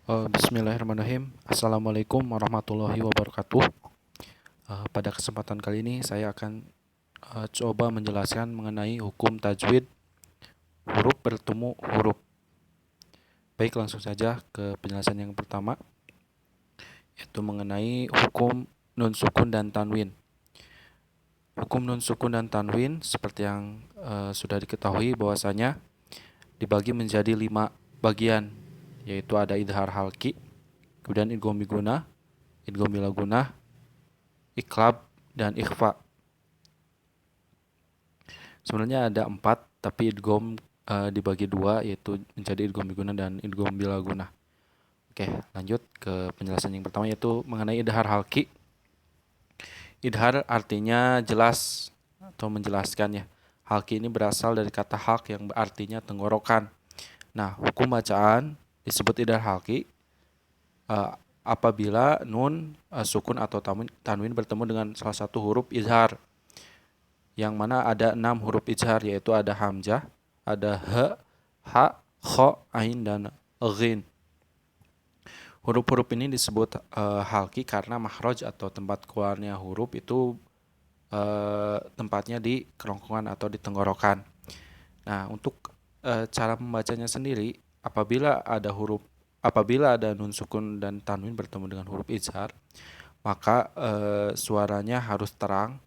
Bismillahirrahmanirrahim. Assalamualaikum warahmatullahi wabarakatuh. Pada kesempatan kali ini saya akan coba menjelaskan mengenai hukum tajwid huruf bertemu huruf. Baik, langsung saja ke penjelasan yang pertama, yaitu mengenai hukum nun sukun dan tanwin. Hukum nun sukun dan tanwin seperti yang sudah diketahui bahwasanya dibagi menjadi 5 bagian, yaitu ada idhar halki, kemudian idgham bigunah, idgham bila gunah, iklab, dan ikhfa. Sebenarnya ada 4, tapi idgham dibagi 2, yaitu menjadi idgham bigunah dan idgham bila gunah. Oke, lanjut ke penjelasan yang pertama, yaitu mengenai idhar halki. Idhar artinya jelas atau menjelaskan ya. Halki ini berasal dari kata halq yang artinya tenggorokan. Nah, hukum bacaan disebut idhar halki apabila nun, sukun atau tanwin bertemu dengan salah satu huruf izhar, yang mana ada 6 huruf izhar, yaitu ada hamzah, ada ha, kha, ain, dan ghin. Huruf-huruf ini disebut halki karena makhraj atau tempat keluarnya huruf itu tempatnya di kerongkongan atau di tenggorokan. Nah, untuk cara membacanya sendiri, apabila ada nun sukun dan tanwin bertemu dengan huruf izhar, maka suaranya harus terang,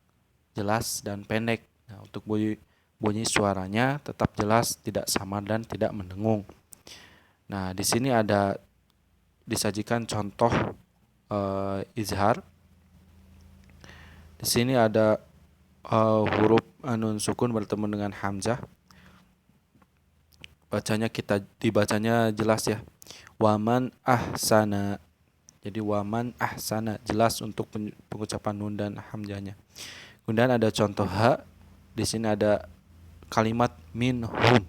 jelas, dan pendek. Nah, untuk bunyi suaranya tetap jelas, tidak samar, dan tidak mendengung. Nah, di sini ada disajikan contoh izhar. Di sini ada huruf nun sukun bertemu dengan hamzah. Dibacanya jelas ya. Waman ahsana. Jadi waman ahsana jelas untuk pengucapan nun dan hamzahnya. Kemudian ada contoh ha. Di sini ada kalimat minhum.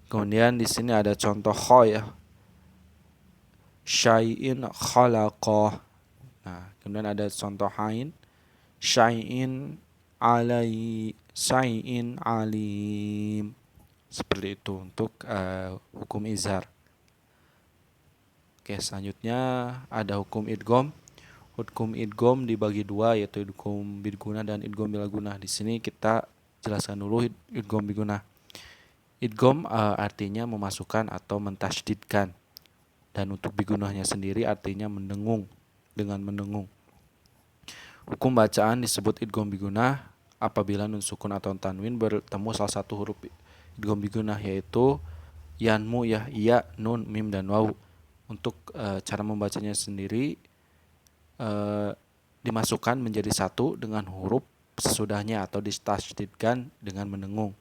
Kemudian di sini ada contoh kha ya. Syai'in khalaqah. Nah, kemudian ada contoh ain. Syai'in alim. Seperti itu untuk hukum izhar. Oke, selanjutnya ada hukum idgham. Hukum idgham dibagi 2, yaitu idgham bigunah dan idgham bila gunah. Di sini kita jelaskan dulu idgham bigunah. Idgham artinya memasukkan atau mentasydidkan. Dan untuk bigunahnya sendiri artinya mendengung, dengan mendengung. Hukum bacaan disebut idgham bigunah apabila nun sukun atau tanwin bertemu salah satu huruf idgham bigunah, yaitu yanmu ya, ya, nun, mim, dan waw. Untuk cara membacanya sendiri dimasukkan menjadi satu dengan huruf sesudahnya atau ditasydidkan dengan mendengung.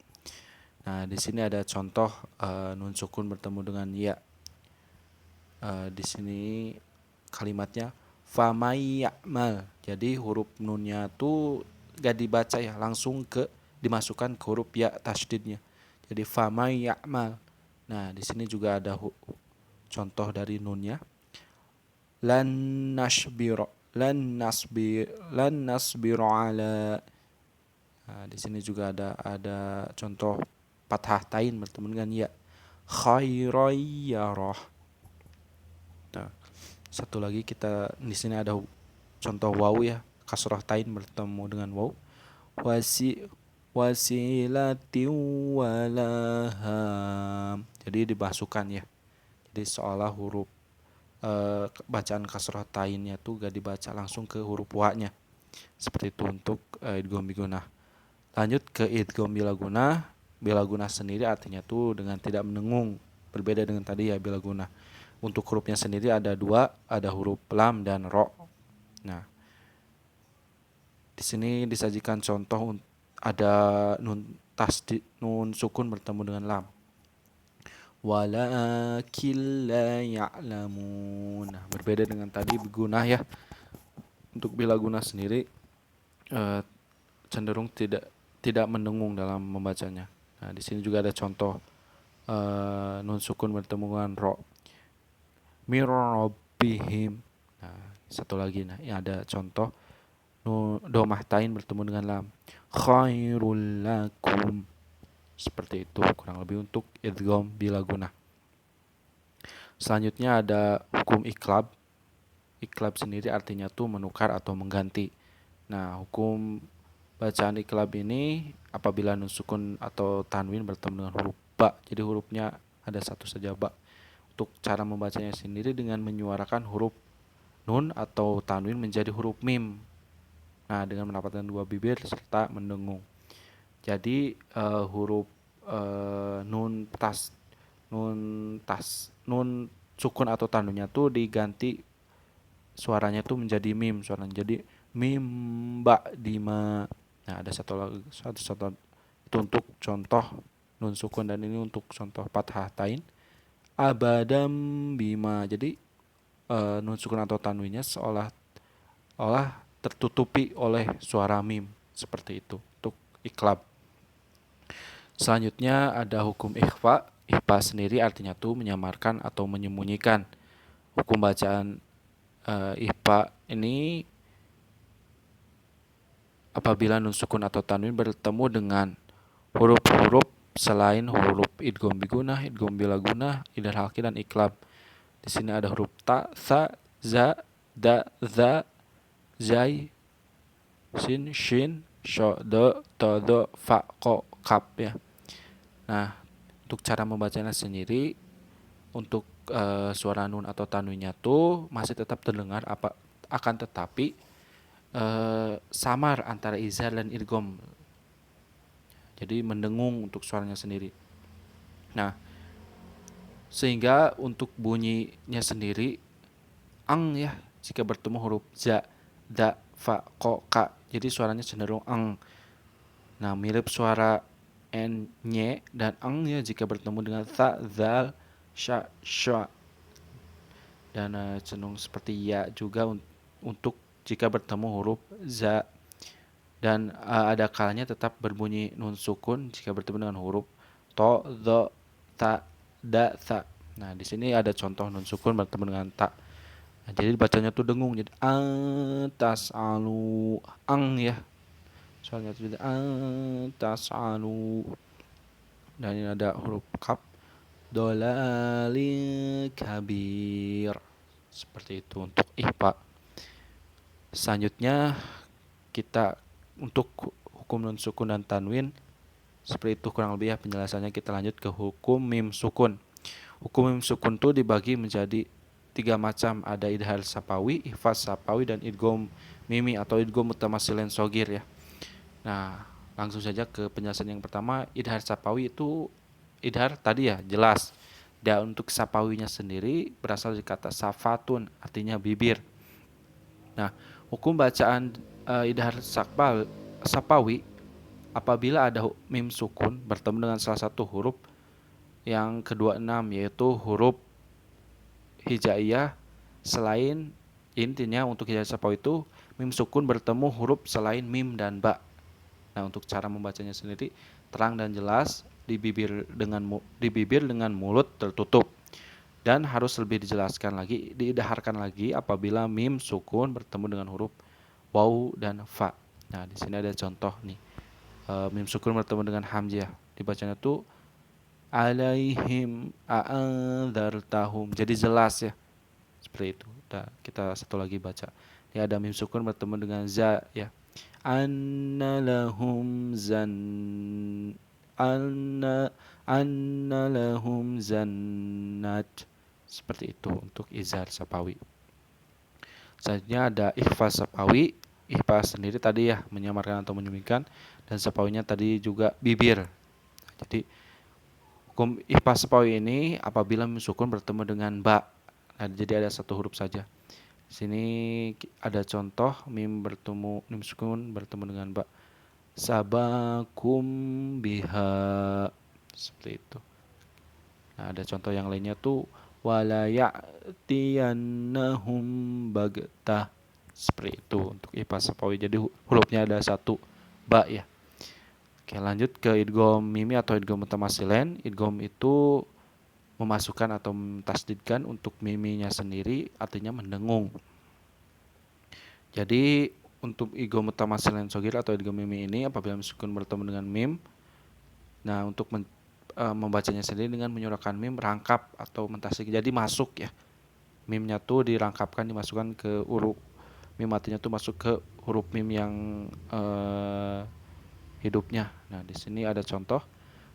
Nah, di sini ada contoh nun sukun bertemu dengan ya. Di sini kalimatnya famay ya'mal. Jadi huruf nunnya tuh gak dibaca ya, langsung dimasukkan ke huruf ya tasydidnya. Jadi famay ya'mal. Nah, di sini juga ada contoh dari nunnya. Lan nasbiru ala. Nah, di sini juga ada contoh fathah tain bertemu dengan ya. Khairayyarah. Nah, satu lagi di sini ada contoh waw ya, kasrah tain bertemu dengan waw. Wasilatin walaham. Jadi dimasukkan ya. Jadi seolah huruf bacaan kasrah tainnya tuh gak dibaca langsung ke huruf wa-nya. Seperti itu untuk idgham bigunah. Lanjut ke idgham bila gunah. Bila gunah sendiri artinya tuh dengan tidak mendengung. Berbeda dengan tadi ya bila gunah. Untuk hurufnya sendiri ada 2, ada huruf lam dan ro. Nah, di sini disajikan contoh ada nun sukun bertemu dengan lam. Walakin la ya'lamun. Nah, berbeda dengan tadi bigunah ya. Untuk bila gunah sendiri cenderung tidak mendengung dalam membacanya. Nah, di sini juga ada contoh nun sukun bertemu dengan ro. Mirrabbihim. Nah, satu lagi yang ada contoh domah tain bertemu dengan lam. Khairul lakum. Seperti itu kurang lebih untuk idgham bila gunah. Selanjutnya ada hukum iklab. Iklab sendiri artinya tuh menukar atau mengganti. Nah, hukum bacaan iklab ini apabila nun sukun atau tanwin bertemu dengan huruf ba. Jadi hurufnya ada satu saja, ba. Untuk cara membacanya sendiri dengan menyuarakan huruf nun atau tanwin menjadi huruf mim. Nah, dengan mendapatkan dua bibir serta mendengung. Jadi huruf nun sukun atau tanwinnya tuh diganti suaranya tuh menjadi mim, suaranya jadi mim ba dima. Nah, ada satu itu untuk contoh nun sukun, dan ini untuk contoh fathah tain abadam bima. Jadi nun sukun atau tanwinnya seolah tertutupi oleh suara mim, seperti itu untuk iklab. Selanjutnya ada hukum ikhfa. Ikhfa sendiri artinya tuh menyamarkan atau menyembunyikan. Hukum bacaan ikhfa ini apabila nun sukun atau tanwin bertemu dengan huruf-huruf selain huruf idgham bigunah, idgham bila gunah, idgham halqi dan iklab. Di sini ada huruf ta, sa, za, da, za, zai, sin, shin, sho, do, to, do, fa, ko, kap ya. Nah, untuk cara membacanya sendiri, untuk suara nun atau tanwinnya tuh masih tetap terdengar, akan tetapi samar antara izhar dan idgham. Jadi mendengung untuk suaranya sendiri. Nah, sehingga untuk bunyinya sendiri ang ya, jika bertemu huruf za, da, fa, ko, ka. Jadi suaranya cenderung ang. Nah, mirip suara n, ny dan ang ya jika bertemu dengan tha, zal, sha, sha. Dan cenderung seperti ya juga untuk jika bertemu huruf za. Dan ada kalanya tetap berbunyi nun sukun jika bertemu dengan huruf to, do, ta, da, tha. Nah, di sini ada contoh nun sukun bertemu dengan ta. Nah, jadi bacanya tuh dengung, jadi atas alu ang ya. Soalnya itu jadi atas alu. Dan ini ada huruf kaf, dolalil kabir. Seperti itu untuk ikhfa. Selanjutnya kita untuk hukum nun sukun dan tanwin seperti itu kurang lebih ya penjelasannya. Kita lanjut ke hukum mim sukun. Hukum mim sukun tuh dibagi menjadi 3 macam. Ada idhar sapawi, ihfaz sapawi, dan idgham mimi atau idgham mutamatsilin shogir ya. Nah, langsung saja ke penjelasan yang pertama. Idhar sapawi itu idhar tadi ya, jelas. Dan untuk sapawinya sendiri berasal dari kata safatun, artinya bibir. Nah, hukum bacaan idhar sapawi apabila ada mim sukun bertemu dengan salah satu huruf yang kedua 6, yaitu huruf hijaiyah. Selain intinya untuk hijaiyah sapawi itu mim sukun bertemu huruf selain mim dan ba. Nah, untuk cara membacanya sendiri terang dan jelas, di bibir dengan mulut tertutup, dan harus lebih dijelaskan lagi, diidharkan lagi apabila mim sukun bertemu dengan huruf waw dan fa. Nah, di sini ada contoh nih. Mim sukun bertemu dengan hamzah, dibacanya tuh alaihim a'andzartahum. Jadi jelas ya. Seperti itu. Nah, kita satu lagi baca. Ini ada mim sukun bertemu dengan za ya. Anna lahum zannat. Seperti itu untuk izhar sapawi. Selanjutnya ada ikhfaz sapawi. Ikhfaz sendiri tadi ya menyamarkan atau menyembunyikan, dan sapawinya tadi juga bibir. Jadi hukum ikhfaz sapawi ini apabila mim sukun bertemu dengan ba. Nah, jadi ada satu huruf saja. Sini ada contoh mim sukun bertemu dengan ba. Sabakum biha. Seperti itu. Nah, ada contoh yang lainnya tuh wala ya'tiyannahum bagtah. Seperti itu untuk ikhfaz sapawi. Jadi hurufnya ada satu, ba ya. Oke, lanjut ke idgham mimi atau idgham mutamatsilin. Idgham itu memasukkan atau mentasdidkan untuk miminya sendiri, artinya mendengung. Jadi untuk idgham mutamatsilin shogir atau idgham mimi ini apabila sukun bertemu dengan mim, nah untuk membacanya sendiri dengan menyuarakan mim rangkap atau mentasdid. Jadi masuk ya. Mimnya tuh dirangkapkan, dimasukkan ke huruf mim, artinya tuh masuk ke huruf mim yang hidupnya. Nah, di sini ada contoh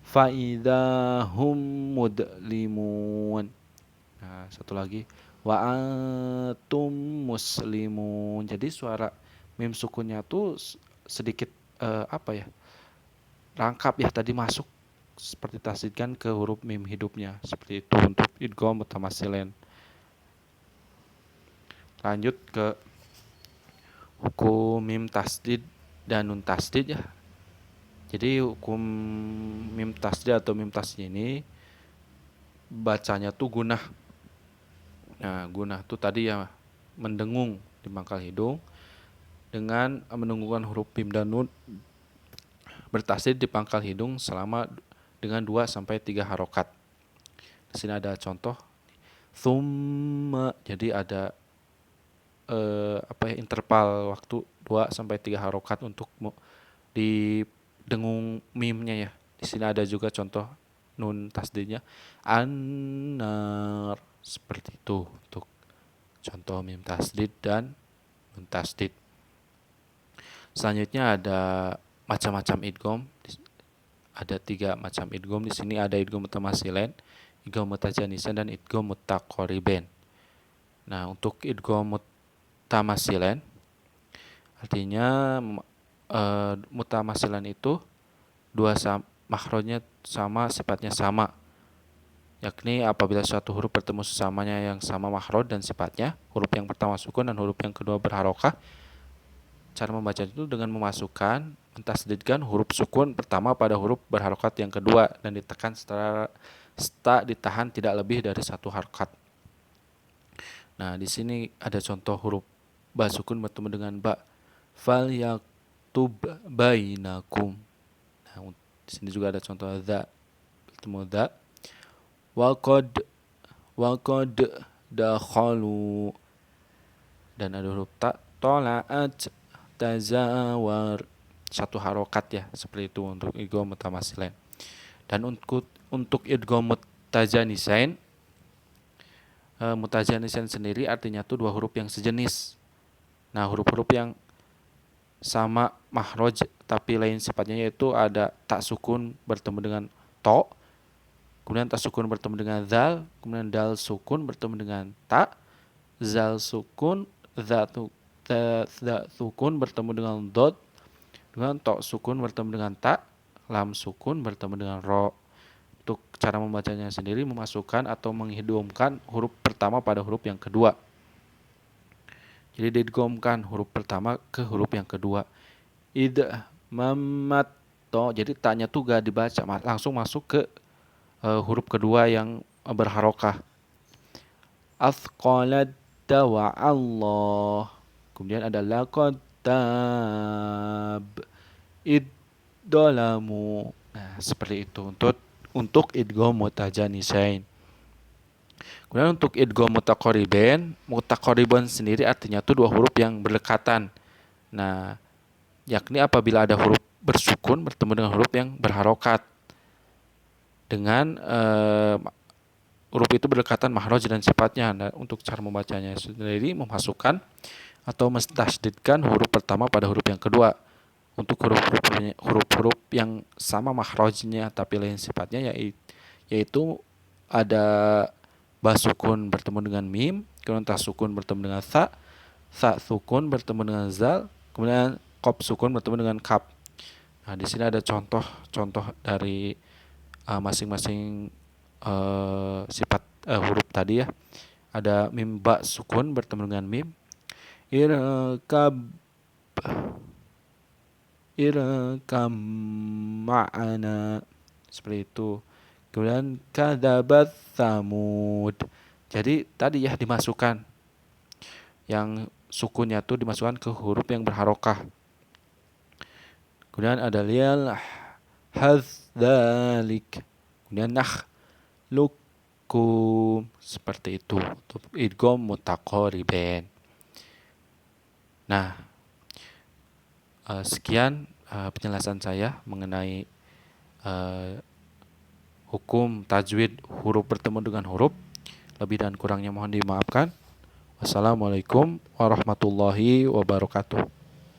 faidahum mudlimun. Nah, satu lagi wa antum muslimun. Jadi suara mim sukunnya tuh sedikit rangkap ya, tadi masuk seperti tasdidkan ke huruf mim hidupnya. Seperti itu untuk idgham mutamatsilain. Lanjut ke hukum mim tasdid dan nun tasdid ya. Jadi hukum mim tasdid atau mim tasdid ini bacanya tuh gunah. Nah, gunah tuh tadi ya mendengung di pangkal hidung dengan mendengungkan huruf mim dan nun bertasdid di pangkal hidung selama dengan 2 sampai 3 harokat. Di sini ada contoh thumma, jadi ada interval waktu 2 sampai 3 harokat untuk di dengung mimnya ya. Di sini ada juga contoh nun tasdidnya an-nar, seperti itu untuk contoh mim tasdid dan nun tasdid. Selanjutnya ada macam-macam idgham. Ada 3 macam idgham. Di sini ada idgham mutamatsilain, idgham mutajanisan, dan idgham mutaqaribain. Nah, untuk idgham mutamatsilain artinya mutamatsilain itu dua makhrajnya sama, sifatnya sama, yakni apabila suatu huruf bertemu sesamanya yang sama makhraj dan sifatnya, huruf yang pertama sukun dan huruf yang kedua berharokah. Cara membaca itu dengan memasukkan, mentasdidkan huruf sukun pertama pada huruf berharokat yang kedua dan ditekan setelah ditahan tidak lebih dari 1 harokat. Nah, di sini ada contoh huruf ba sukun bertemu dengan ba. Fal yaktub bainakum. Nah, di sini juga ada contoh dza bertemu dza. Wa qad dakhalu. Dan ada huruf ta, tola'at tazawar, 1 harokat ya, seperti itu untuk idgham mutamatsilain. Dan untuk idgham mutajanisain, mutajanisain sendiri artinya tuh 2 huruf yang sejenis. Nah, huruf-huruf yang sama makhraj tapi lain sifatnya, yaitu ada tak sukun bertemu dengan to, kemudian tak sukun bertemu dengan zal, kemudian dal sukun bertemu dengan ta, zal sukun, za sukun bertemu dengan dot, dengan to sukun bertemu dengan ta, lam sukun bertemu dengan ro. Untuk cara membacanya sendiri, memasukkan atau menghidungkan huruf pertama pada huruf yang kedua. Jadi diidghamkan huruf pertama ke huruf yang kedua. Idmamat to, jadi ta-nya tuh gak dibaca, langsung masuk ke huruf kedua yang berharokah. Athqalat wa Allah. Kemudian ada laqad tab iddolamu. Nah, seperti itu untuk idgham mutajanisain. Kemudian untuk idgham mutaqaribain sendiri artinya tuh 2 huruf yang berdekatan. Nah, yakni apabila ada huruf bersukun bertemu dengan huruf yang berharokat. Dengan huruf itu berdekatan makhraj dan sifatnya. Nah, untuk cara membacanya sendiri, memasukkan atau mentasdidkan huruf pertama pada huruf yang kedua. Untuk huruf-huruf yang sama makhrajnya tapi lain sifatnya, yaitu ada ba sukun bertemu dengan mim, kemudian ta sukun bertemu dengan sa sukun bertemu dengan zal, kemudian qaf sukun bertemu dengan kaf. Nah, di sini ada contoh dari masing-masing sifat huruf tadi ya. Ada mim ba sukun bertemu dengan mim, irkam ma'ana, seperti itu. Kemudian kadzabat Tsamud. Jadi tadi ya dimasukkan, yang sukunnya tuh dimasukkan ke huruf yang berharokah. Kemudian ada liyal hadzalik, kemudian lukum, seperti itu untuk idgham mutaqaribain. Nah, sekian penjelasan saya mengenai hukum tajwid huruf bertemu dengan huruf. Lebih dan kurangnya mohon dimaafkan. Wassalamualaikum warahmatullahi wabarakatuh.